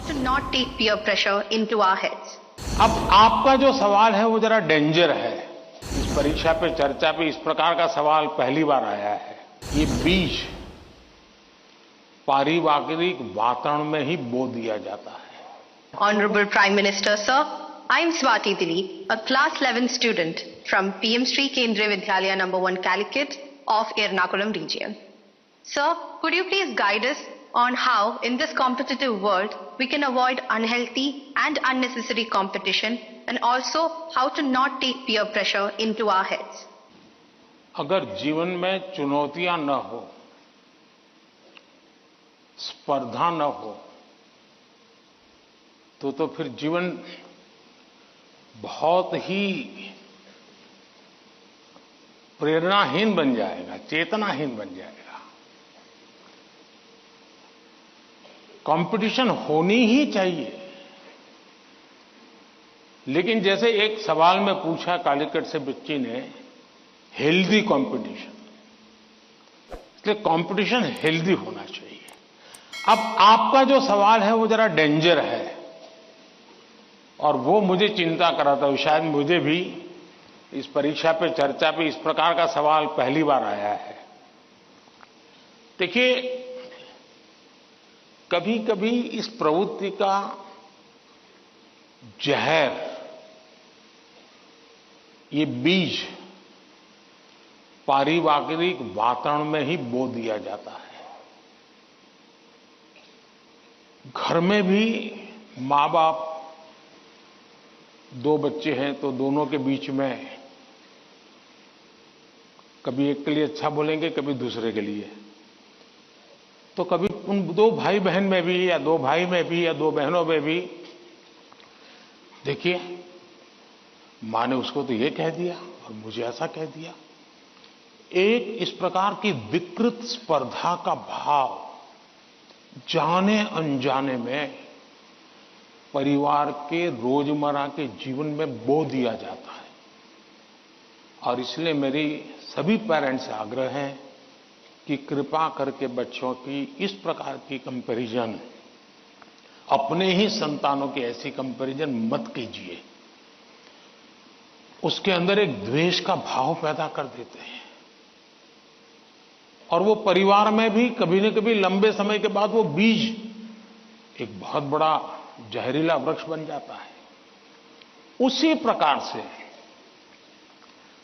to not take peer pressure into our heads. अब आपका जो सवाल है वो जरा डेंजर है। इस परीक्षा पे चर्चा पे इस प्रकार का सवाल पहली बार आया है। ये बीज पारिवारिक वातावरण में ही बो दिया जाता है। Honorable Prime Minister, sir, I am Swati Dilip, a class 11 student from PM Sri Kendriya Vidyalaya number 1 Calicut of Ernakulam region. Sir, could you please guide us on how, in this competitive world, we can avoid unhealthy and unnecessary competition, and also how to not take peer pressure into our heads? अगर जीवन में चुनौतियां न हो, स्पर्धा न हो, तो फिर जीवन बहुत ही प्रेरणाहीन बन जाएगा, चेतनाहीन बन जाएगा। कंपटीशन होनी ही चाहिए, लेकिन जैसे एक सवाल में पूछा कालीकट से बच्ची ने, हेल्दी कंपटीशन, इसलिए कंपटीशन हेल्दी होना चाहिए। अब आपका जो सवाल है वो जरा डेंजर है और वो मुझे चिंता कराता है। शायद मुझे भी इस परीक्षा पे चर्चा पे इस प्रकार का सवाल पहली बार आया है। देखिए, कभी कभी इस प्रवृत्ति का जहर, ये बीज पारिवारिक वातावरण में ही बो दिया जाता है। घर में भी माँ बाप, दो बच्चे हैं तो दोनों के बीच में कभी एक के लिए अच्छा बोलेंगे, कभी दूसरे के लिए। तो कभी उन दो भाई बहन में भी, या दो भाई में भी, या दो बहनों में भी, देखिए मां ने उसको तो ये कह दिया और मुझे ऐसा कह दिया। एक इस प्रकार की विकृत स्पर्धा का भाव जाने अनजाने में परिवार के रोजमर्रा के जीवन में बो दिया जाता है। और इसलिए मेरी सभी पेरेंट्स से आग्रह है कि कृपा करके बच्चों की इस प्रकार की कंपैरिजन, अपने ही संतानों की ऐसी कंपैरिजन मत कीजिए। उसके अंदर एक द्वेष का भाव पैदा कर देते हैं और वो परिवार में भी कभी न कभी लंबे समय के बाद वो बीज एक बहुत बड़ा जहरीला वृक्ष बन जाता है। उसी प्रकार से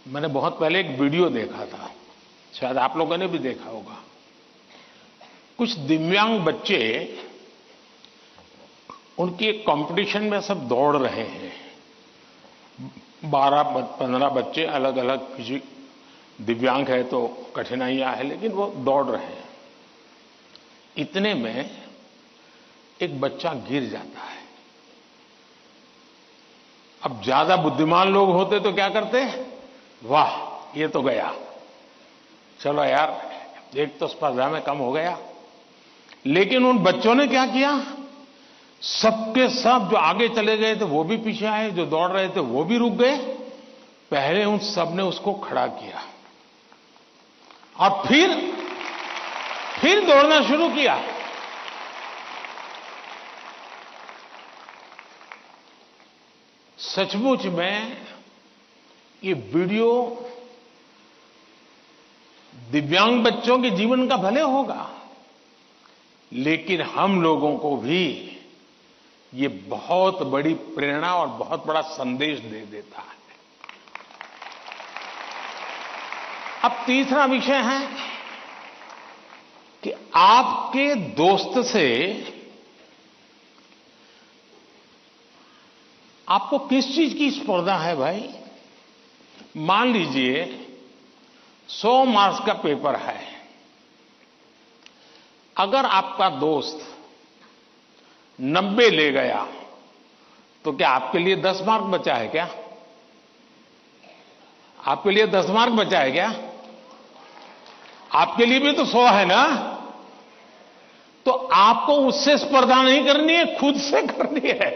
मैंने बहुत पहले एक वीडियो देखा था, शायद आप लोगों ने भी देखा होगा। कुछ दिव्यांग बच्चे, उनकी एक कंपटीशन में सब दौड़ रहे हैं। 12-15 बच्चे अलग अलग फिजिक, दिव्यांग है तो कठिनाइयां है, लेकिन वो दौड़ रहे हैं। इतने में एक बच्चा गिर जाता है। अब ज्यादा बुद्धिमान लोग होते तो क्या करते? वाह, ये तो गया, चलो यार, एक तो स्पर्धा में कम हो गया। लेकिन उन बच्चों ने क्या किया? सबके सब जो आगे चले गए थे वो भी पीछे आए, जो दौड़ रहे थे वो भी रुक गए। पहले उन सब ने उसको खड़ा किया और फिर दौड़ना शुरू किया। सचमुच में ये वीडियो दिव्यांग बच्चों के जीवन का भले होगा, लेकिन हम लोगों को भी ये बहुत बड़ी प्रेरणा और बहुत बड़ा संदेश दे देता है। अब तीसरा विषय है कि आपके दोस्त से आपको किस चीज की स्पर्धा है भाई? मान लीजिए 100 मार्क्स का पेपर है। अगर आपका दोस्त 90 ले गया तो क्या आपके लिए 10 मार्क बचा है क्या? आपके लिए 10 मार्क बचा है क्या? आपके लिए भी तो 100 है ना? तो आपको उससे स्पर्धा नहीं करनी है, खुद से करनी है।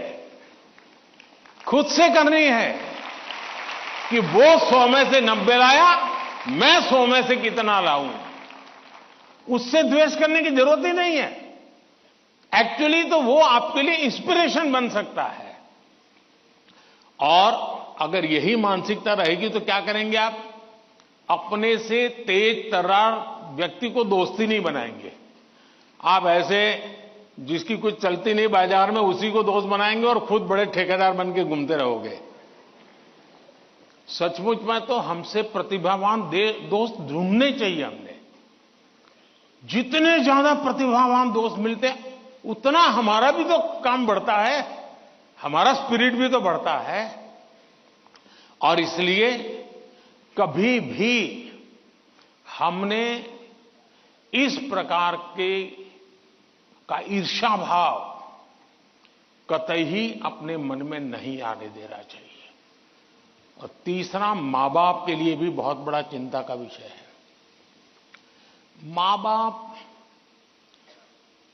खुद से करनी है कि वो 100 में से 90 लाया, मैं 100 में से कितना लाऊं। उससे द्वेष करने की जरूरत ही नहीं है। एक्चुअली तो वो आपके लिए इंस्पिरेशन बन सकता है। और अगर यही मानसिकता रहेगी तो क्या करेंगे आप? अपने से तेज तर्रार व्यक्ति को दोस्ती नहीं बनाएंगे। आप ऐसे जिसकी कुछ चलती नहीं बाजार में उसी को दोस्त बनाएंगे और खुद बड़े ठेकेदार बन के घूमते रहोगे। सचमुच में तो हमसे प्रतिभावान दोस्त ढूंढने चाहिए हमने। जितने ज्यादा प्रतिभावान दोस्त मिलते हैं उतना हमारा भी तो काम बढ़ता है, हमारा स्पिरिट भी तो बढ़ता है। और इसलिए कभी भी हमने इस प्रकार का ईर्ष्या भाव कतई ही अपने मन में नहीं आने देना चाहिए। और तीसरा, मां बाप के लिए भी बहुत बड़ा चिंता का विषय है। मां बाप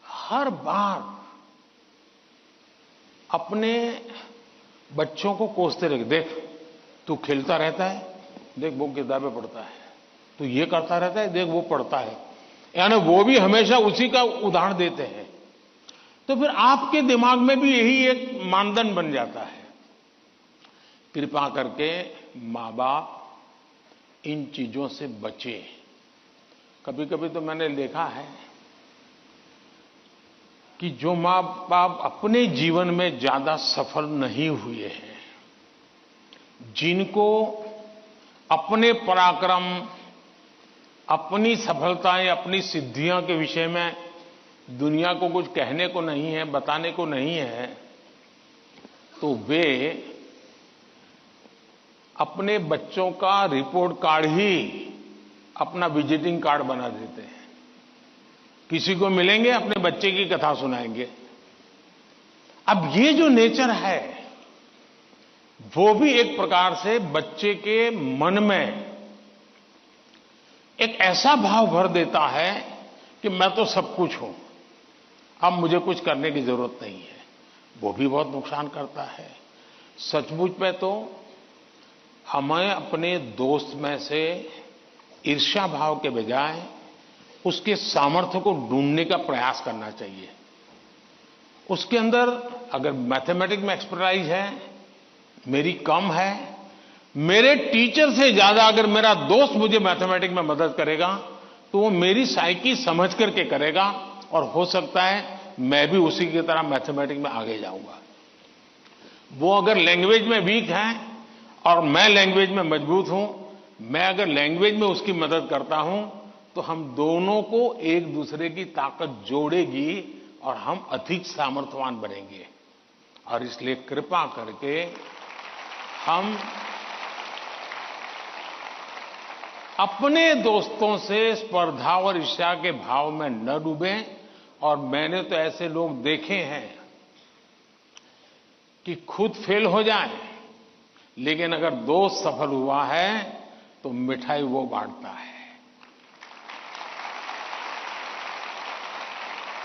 हर बार अपने बच्चों को कोसते रहे, देख तू खेलता रहता है, देख वो किताबें पढ़ता है, तू ये करता रहता है, देख वो पढ़ता है, यानी वो भी हमेशा उसी का उदाहरण देते हैं। तो फिर आपके दिमाग में भी यही एक मानदंड बन जाता है। कृपा करके मां बाप इन चीजों से बचे। कभी कभी तो मैंने देखा है कि जो मां बाप अपने जीवन में ज्यादा सफल नहीं हुए हैं, जिनको अपने पराक्रम, अपनी सफलताएं, अपनी सिद्धियों के विषय में दुनिया को कुछ कहने को नहीं है, बताने को नहीं है, तो वे अपने बच्चों का रिपोर्ट कार्ड ही अपना विजिटिंग कार्ड बना देते हैं। किसी को मिलेंगे अपने बच्चे की कथा सुनाएंगे। अब ये जो नेचर है वो भी एक प्रकार से बच्चे के मन में एक ऐसा भाव भर देता है कि मैं तो सब कुछ हूं, अब मुझे कुछ करने की जरूरत नहीं है। वो भी बहुत नुकसान करता है। सचमुच में तो हमें अपने दोस्त में से ईर्ष्या भाव के बजाय उसके सामर्थ्य को ढूंढने का प्रयास करना चाहिए। उसके अंदर अगर मैथमेटिक्स में एक्सपर्टाइज है, मेरी कम है, मेरे टीचर से ज्यादा अगर मेरा दोस्त मुझे मैथमेटिक्स में मदद करेगा तो वो मेरी साइकी समझ करके करेगा और हो सकता है मैं भी उसी की तरह मैथमेटिक्स में आगे जाऊंगा। वो अगर लैंग्वेज में वीक है और मैं लैंग्वेज में मजबूत हूं, मैं अगर लैंग्वेज में उसकी मदद करता हूं तो हम दोनों को एक दूसरे की ताकत जोड़ेगी और हम अधिक सामर्थ्यवान बनेंगे। और इसलिए कृपा करके हम अपने दोस्तों से स्पर्धा और ईर्ष्या के भाव में न डूबें। और मैंने तो ऐसे लोग देखे हैं कि खुद फेल हो जाए, लेकिन अगर दोस्त सफल हुआ है तो मिठाई वो बांटता है।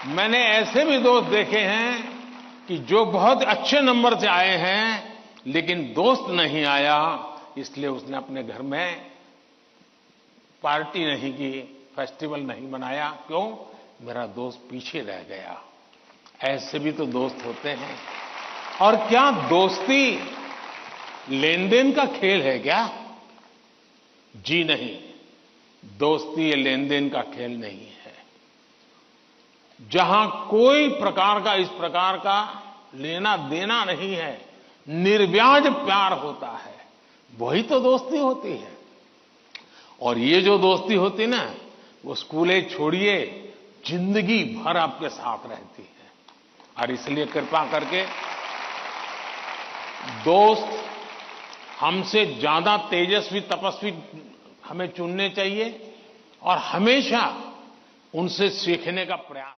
मैंने ऐसे भी दोस्त देखे हैं कि जो बहुत अच्छे नंबर से आए हैं लेकिन दोस्त नहीं आया, इसलिए उसने अपने घर में पार्टी नहीं की, फेस्टिवल नहीं मनाया। क्यों? मेरा दोस्त पीछे रह गया। ऐसे भी तो दोस्त होते हैं। और क्या दोस्ती लेन देन का खेल है क्या? जी नहीं, दोस्ती ये लेन देन का खेल नहीं है। जहां कोई प्रकार का इस प्रकार का लेना देना नहीं है, निर्व्याज प्यार होता है, वही तो दोस्ती होती है। और ये जो दोस्ती होती ना, वो स्कूल एज छोड़िए, जिंदगी भर आपके साथ रहती है। और इसलिए कृपा करके दोस्त हमसे ज्यादा तेजस्वी तपस्वी हमें चुनने चाहिए और हमेशा उनसे सीखने का प्रयास